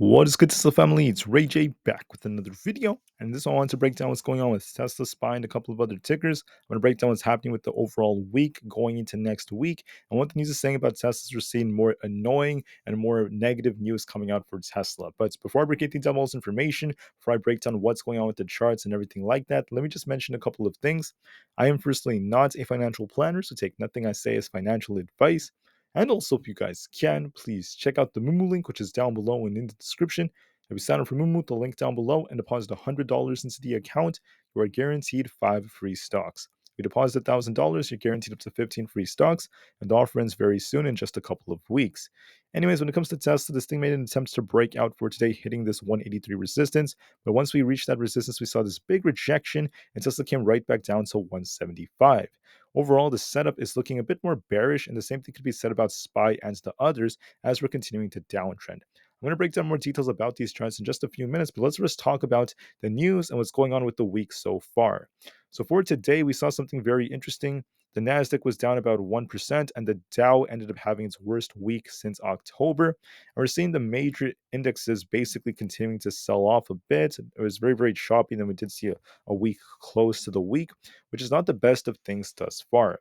What is good, Tesla family? It's Ray J back with another video. And this one I want to break down what's going on with Tesla, SPY, and a couple of other tickers. I'm going to break down what's happening with the overall week going into next week. And what the news is saying about Tesla is we're seeing more annoying and more negative news coming out for Tesla. But before I break down all this information, before I break down what's going on with the charts and everything like that, let me just mention a couple of things. I am firstly not a financial planner, so take nothing I say as financial advice. And also, if you guys can, please check out the Moomoo link, which is down below and in the description. If you sign up for Moomoo, the link down below, and deposit $100 into the account, you are guaranteed 5 free stocks. If you deposit $1,000, you're guaranteed up to 15 free stocks, and the offer ends very soon in just a couple of weeks. Anyways, when it comes to Tesla, this thing made an attempt to break out for today, hitting this 183 resistance. But once we reached that resistance, we saw this big rejection, and Tesla came right back down to 175. Overall, the setup is looking a bit more bearish, and the same thing could be said about SPY and the others as we're continuing to downtrend. I'm going to break down more details about these trends in just a few minutes, but let's first talk about the news and what's going on with the week so far. So for today, we saw something very interesting. The Nasdaq was down about 1%, and the Dow ended up having its worst week since October. And we're seeing the major indexes basically continuing to sell off a bit. It was very, very choppy, and then we did see a week close to the week, which is not the best of things thus far.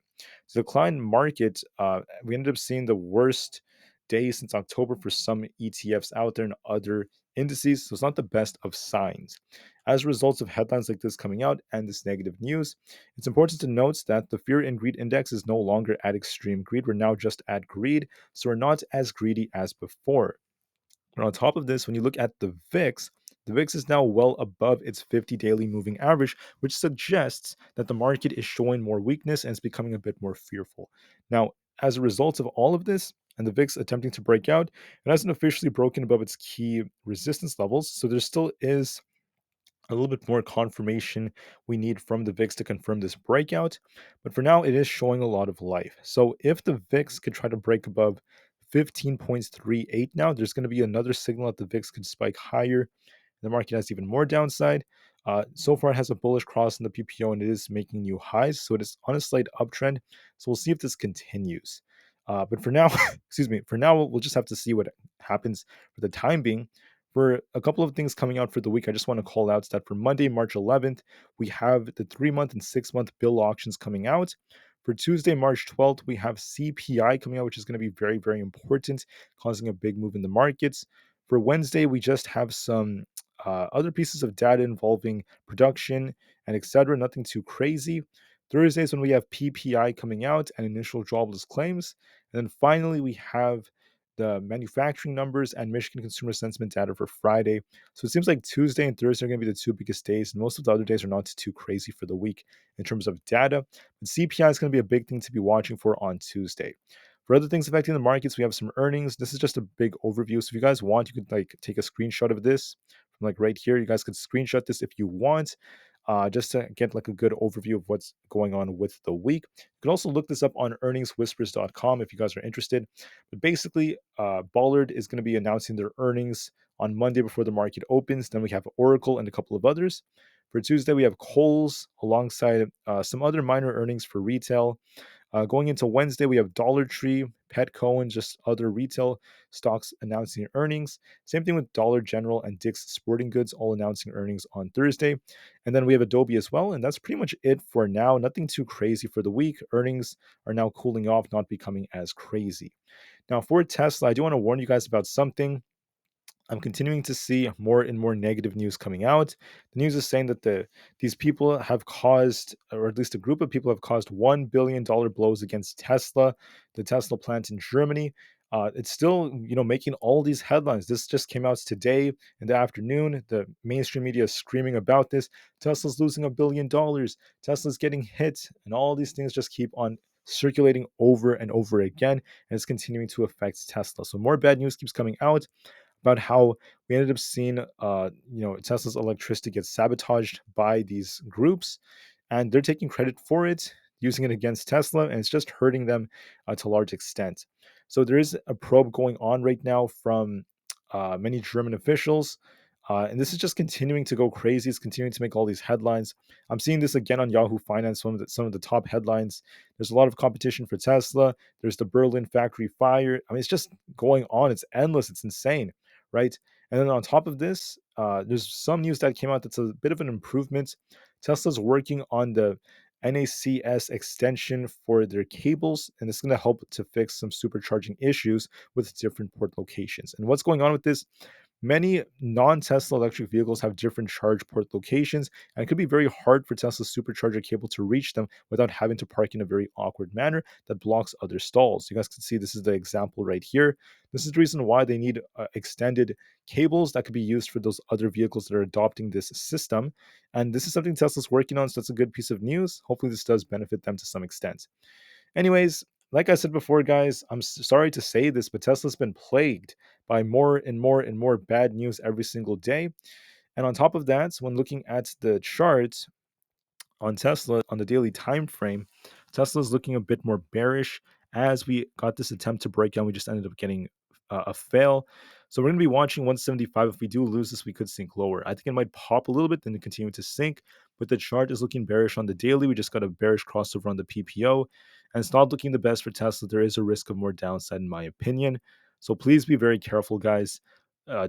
The decline market, we ended up seeing the worst day since October for some ETFs out there and other indices, so it's not the best of signs. As a result of headlines like this coming out and this negative news, it's important to note that the fear and greed index is no longer at extreme greed. We're now just at greed, so we're not as greedy as before. And on top of this, when you look at the VIX is now well above its 50 daily moving average, which suggests that the market is showing more weakness and is becoming a bit more fearful. Now, as a result of all of this, and the VIX attempting to break out, it hasn't officially broken above its key resistance levels, so there still is a little bit more confirmation we need from the VIX to confirm this breakout. But for now, it is showing a lot of life. So if the VIX could try to break above 15.38 now, there's going to be another signal that the VIX could spike higher. The market has even more downside. So far, it has a bullish cross in the PPO and it is making new highs. So it is on a slight uptrend. So we'll see if this continues. But for now, excuse me, for now, we'll just have to see what happens for the time being. For a couple of things coming out for the week, I just want to call out that for Monday, March 11th, we have the 3-month and 6-month bill auctions coming out. For Tuesday, March 12th, we have CPI coming out, which is going to be very, very important, causing a big move in the markets. For Wednesday, we just have some other pieces of data involving production and etc. Nothing too crazy. Thursday is when we have PPI coming out and initial jobless claims. And then finally, we have the manufacturing numbers and Michigan consumer sentiment data for Friday. So it seems like Tuesday and Thursday are going to be the two biggest days. And most of the other days are not too crazy for the week in terms of data. But CPI is going to be a big thing to be watching for on Tuesday. For other things affecting the markets, we have some earnings. This is just a big overview. So if you guys want, you could take a screenshot of this from right here. You guys could screenshot this if you want. Just to get a good overview of what's going on with the week. You can also look this up on earningswhispers.com if you guys are interested. But basically, Ballard is going to be announcing their earnings on Monday before the market opens. Then we have Oracle and a couple of others. For Tuesday, we have Kohl's alongside some other minor earnings for retail. Going into Wednesday, we have Dollar Tree, Petco, and just other retail stocks announcing earnings. Same thing with Dollar General and Dick's Sporting Goods, all announcing earnings on Thursday. And then we have Adobe as well. And that's pretty much it for now. Nothing too crazy for the week. Earnings are now cooling off, not becoming as crazy. Now, for Tesla, I do want to warn you guys about something. I'm continuing to see more and more negative news coming out. The news is saying that these people have caused, or at least a group of people have caused $1 billion blows against Tesla, the Tesla plant in Germany. It's still, making all these headlines. This just came out today in the afternoon. The mainstream media is screaming about this. Tesla's losing $1 billion. Tesla's getting hit, and all these things just keep on circulating over and over again, and it's continuing to affect Tesla. So more bad news keeps coming out about how we ended up seeing, Tesla's electricity get sabotaged by these groups, and they're taking credit for it, using it against Tesla, and it's just hurting them to a large extent. So there is a probe going on right now from many German officials. And this is just continuing to go crazy. It's continuing to make all these headlines. I'm seeing this again on Yahoo Finance, some of the top headlines. There's a lot of competition for Tesla. There's the Berlin factory fire. I mean, it's just going on. It's endless. It's insane, right? And then on top of this, there's some news that came out that's a bit of an improvement. Tesla's working on the NACS extension for their cables, and it's going to help to fix some supercharging issues with different port locations. And what's going on with this? Many non Tesla electric vehicles have different charge port locations, and it could be very hard for Tesla's supercharger cable to reach them without having to park in a very awkward manner that blocks other stalls. You guys can see this is the example right here. This is the reason why they need extended cables that could be used for those other vehicles that are adopting this system. And this is something Tesla's working on, so that's a good piece of news. Hopefully, this does benefit them to some extent. Anyways, like I said before, guys, I'm sorry to say this, but Tesla's been plagued by more and more and more bad news every single day. And on top of that, when looking at the chart, on Tesla on the daily time frame, Tesla's looking a bit more bearish as we got this attempt to break out. We just ended up getting a fail. So we're going to be watching 175. If we do lose this, we could sink lower. I think it might pop a little bit, then continue to sink. But the chart is looking bearish on the daily. We just got a bearish crossover on the PPO. And it's not looking the best for Tesla. There is a risk of more downside, in my opinion. So please be very careful, guys.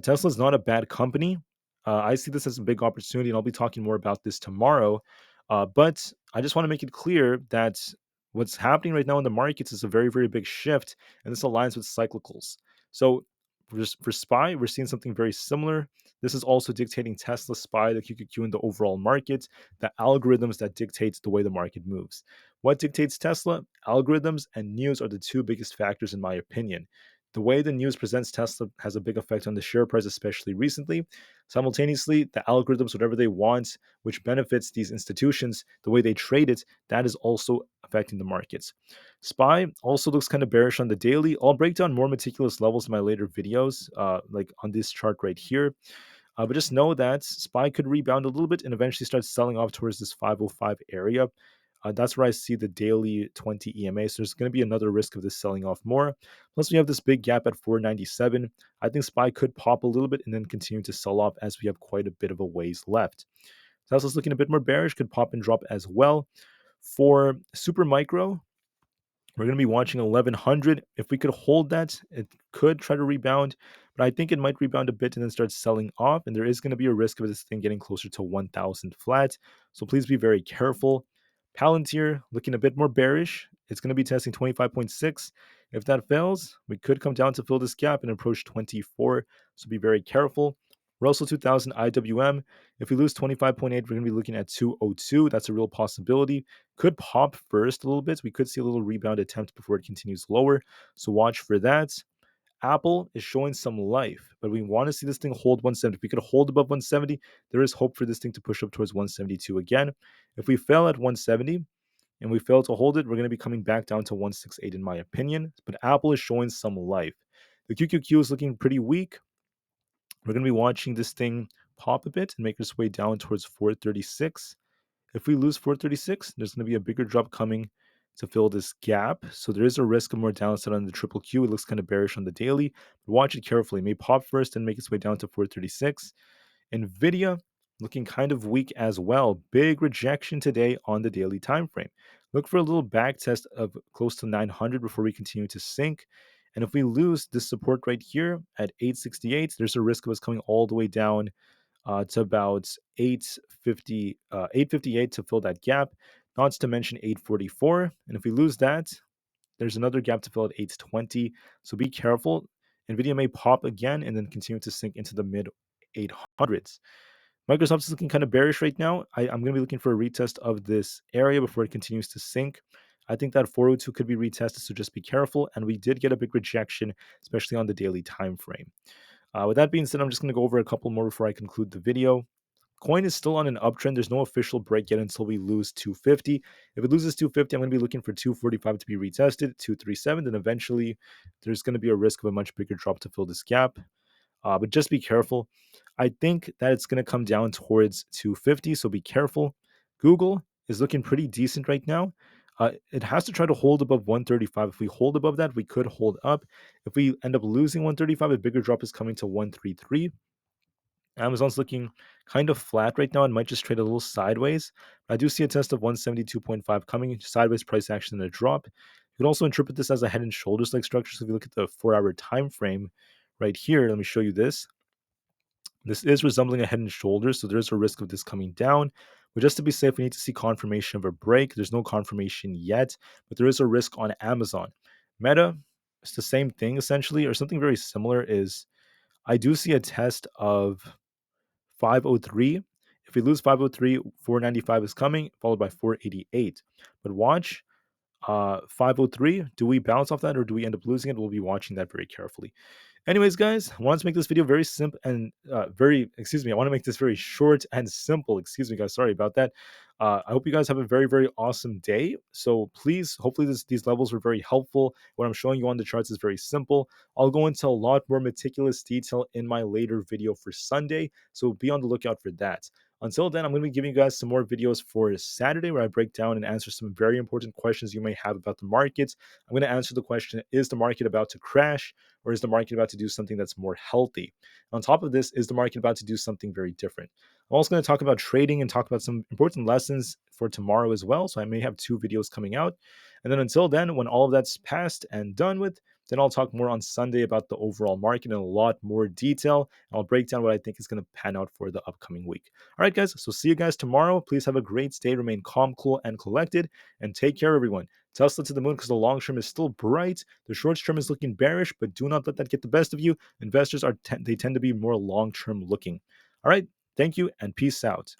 Tesla's not a bad company. I see this as a big opportunity, and I'll be talking more about this tomorrow. But I just want to make it clear that what's happening right now in the markets is a very, very big shift, and this aligns with cyclicals. So for SPY, we're seeing something very similar. This is also dictating Tesla, SPY, the QQQ, and the overall market, the algorithms that dictate the way the market moves. What dictates Tesla? Algorithms and news are the two biggest factors, in my opinion. The way the news presents Tesla has a big effect on the share price, especially recently. Simultaneously, the algorithms, whatever they want, which benefits these institutions, the way they trade it, that is also affecting the markets. SPY also looks kind of bearish on the daily. I'll break down more meticulous levels in my later videos, like on this chart right here. But just know that SPY could rebound a little bit and eventually start selling off towards this 505 area. That's where I see the daily 20 EMA. So there's going to be another risk of this selling off more. Plus, we have this big gap at 497. I think SPY could pop a little bit and then continue to sell off as we have quite a bit of a ways left. Tesla's looking a bit more bearish, could pop and drop as well. For super micro, we're going to be watching 1100. If we could hold that, it could try to rebound, but I think it might rebound a bit and then start selling off. And there is going to be a risk of this thing getting closer to 1000 flat. So please be very careful. Palantir looking a bit more bearish. It's going to be testing 25.6. If that fails, we could come down to fill this gap and approach 24. So be very careful. Russell 2000 IWM. If we lose 25.8, we're going to be looking at 202. That's a real possibility. Could pop first a little bit. We could see a little rebound attempt before it continues lower. So watch for that. Aapl is showing some life, but we want to see this thing hold 170. If we could hold above 170, there is hope for this thing to push up towards 172 again. If we fail at 170 and we fail to hold it, we're going to be coming back down to 168 in my opinion. But Aapl is showing some life. The QQQ is looking pretty weak. We're going to be watching this thing pop a bit and make its way down towards 436. If we lose 436, there's going to be a bigger drop coming to fill this gap. So there is a risk of more downside on the triple Q. It looks kind of bearish on the daily. But watch it carefully. It may pop first and make its way down to 436. Nvda looking kind of weak as well. Big rejection today on the daily time frame. Look for a little back test of close to 900 before we continue to sink. And if we lose this support right here at 868, there's a risk of us coming all the way down to about 858 to fill that gap, not to mention 844. And if we lose that, there's another gap to fill at 820. So be careful. Nvidia may pop again and then continue to sink into the mid 800s. Microsoft is looking kind of bearish right now. I'm going to be looking for a retest of this area before it continues to sink. I think that 402 could be retested, so just be careful. And we did get a big rejection, especially on the daily time frame. With that being said, I'm just going to go over a couple more before I conclude the video. Coin is still on an uptrend. There's no official break yet until we lose 250. If it loses 250, I'm going to be looking for 245 to be retested, 237, then eventually there's going to be a risk of a much bigger drop to fill this gap. But just be careful. I think that it's going to come down towards 250, so be careful. Google is looking pretty decent right now. It has to try to hold above 135. If we hold above that, we could hold up. If we end up losing 135, a bigger drop is coming to 133. Amazon's looking kind of flat right now and might just trade a little sideways. I do see a test of 172.5 coming, sideways price action and a drop. You could also interpret this as a head and shoulders like structure. So if you look at the 4-hour time frame right here, let me show you this. This is resembling a head and shoulders, so there's a risk of this coming down. But just to be safe, we need to see confirmation of a break. There's no confirmation yet, but there is a risk on Amazon. Meta, it's the same thing essentially, or something very similar. Is I do see a test of 503. If we lose 503, 495 is coming, followed by 488. But watch 503. Do we bounce off that or do we end up losing it? We'll be watching that very carefully. Anyways, guys, I wanted to make this video very simple and I want to make this very short and simple. Excuse me, guys. Sorry about that. I hope you guys have a very, very awesome day. So please, hopefully these levels were very helpful. What I'm showing you on the charts is very simple. I'll go into a lot more meticulous detail in my later video for Sunday. So be on the lookout for that. Until then, I'm going to be giving you guys some more videos for Saturday where I break down and answer some very important questions you may have about the markets. I'm going to answer the question, is the market about to crash or is the market about to do something that's more healthy? On top of this, is the market about to do something very different? I'm also going to talk about trading and talk about some important lessons for tomorrow as well. So I may have two videos coming out. And then until then, when all of that's passed and done with, then I'll talk more on Sunday about the overall market in a lot more detail. I'll break down what I think is going to pan out for the upcoming week. All right, guys. So see you guys tomorrow. Please have a great day. Remain calm, cool, and collected. And take care, everyone. Tesla to the moon because the long term is still bright. The short term is looking bearish, but do not let that get the best of you. Investors they tend to be more long term looking. All right. Thank you and peace out.